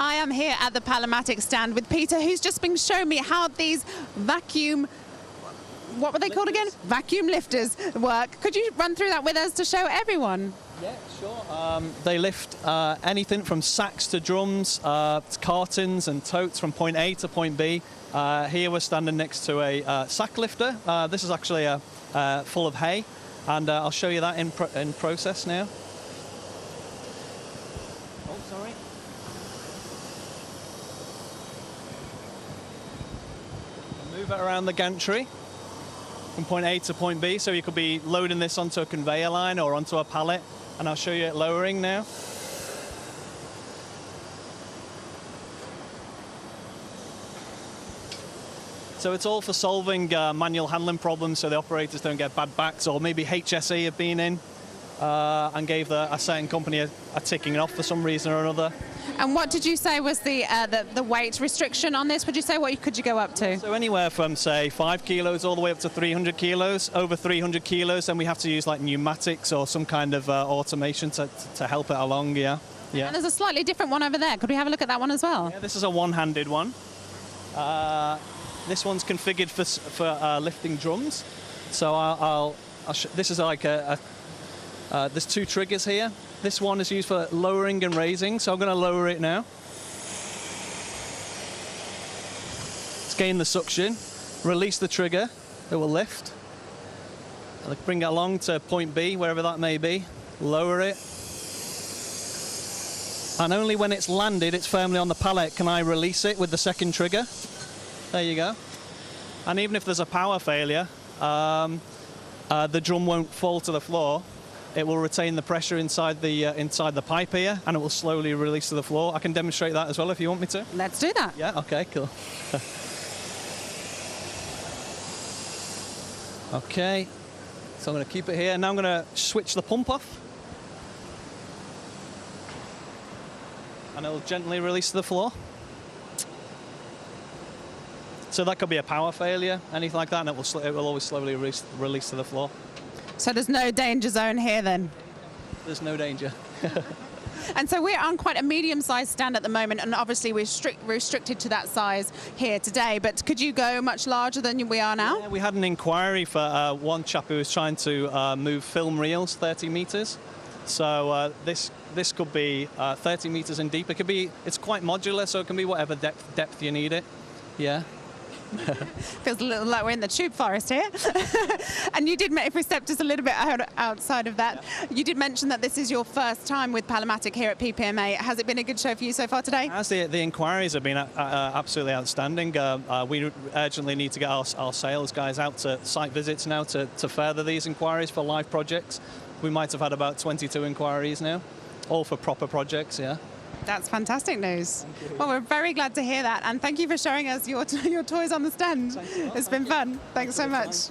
I am here at the Palamatic stand with Peter, who's just been showing me how these vacuum, what were they called again? Vacuum lifters work. Could you run through that with us to show everyone? Yeah, sure. They lift anything from sacks to drums, cartons and totes from point A to point B. Here we're standing next to a sack lifter. This is actually full of hay, and I'll show you that in process now. Oh, sorry. Move it around the gantry from point A to point B, so you could be loading this onto a conveyor line or onto a pallet, and I'll show you it lowering now. So it's all for solving manual handling problems, so the operators don't get bad backs, or maybe HSE have been in and gave a certain company a ticking off for some reason or another. And what did you say was the weight restriction on this? Would you say what could you go up to? So anywhere from, say, 5 kilos all the way up to 300 kilos. Over 300 kilos, then we have to use like pneumatics or some kind of automation to help it along, yeah. And there's a slightly different one over there. Could we have a look at that one as well? Yeah, this is a one-handed one. This one's configured for lifting drums. So this is like there's two triggers here. This one is used for lowering and raising, so I'm going to lower it now. Let's gain the suction, release the trigger, it will lift. I'll bring it along to point B, wherever that may be, lower it. And only when it's landed, it's firmly on the pallet, can I release it with the second trigger. There you go. And even if there's a power failure, the drum won't fall to the floor. It will retain the pressure inside the pipe here, and it will slowly release to the floor. I can demonstrate that as well if you want me to. Let's do that. Yeah, okay, cool. Okay, so I'm going to keep it here. Now I'm going to switch the pump off. And it'll gently release to the floor. So that could be a power failure, anything like that, and it will always slowly release to the floor. So there's no danger zone here then? There's no danger. And so we're on quite a medium-sized stand at the moment, and obviously we're restricted to that size here today, but could you go much larger than we are now? Yeah, we had an inquiry for one chap who was trying to move film reels 30 meters. So this could be 30 meters in deep. It's quite modular, so it can be whatever depth you need it. Yeah. Feels a little like we're in the tube forest here. And you did, if we step just a little bit outside of that, you did mention that this is your first time with Palamatic here at PPMA. Has it been a good show for you so far today? As the inquiries have been absolutely outstanding. We urgently need to get our sales guys out to site visits now to further these inquiries for live projects. We might have had about 22 inquiries now, all for proper projects, yeah. That's fantastic news. Well, we're very glad to hear that, and thank you for showing us your toys on the stand. It's been fun. Thanks so much.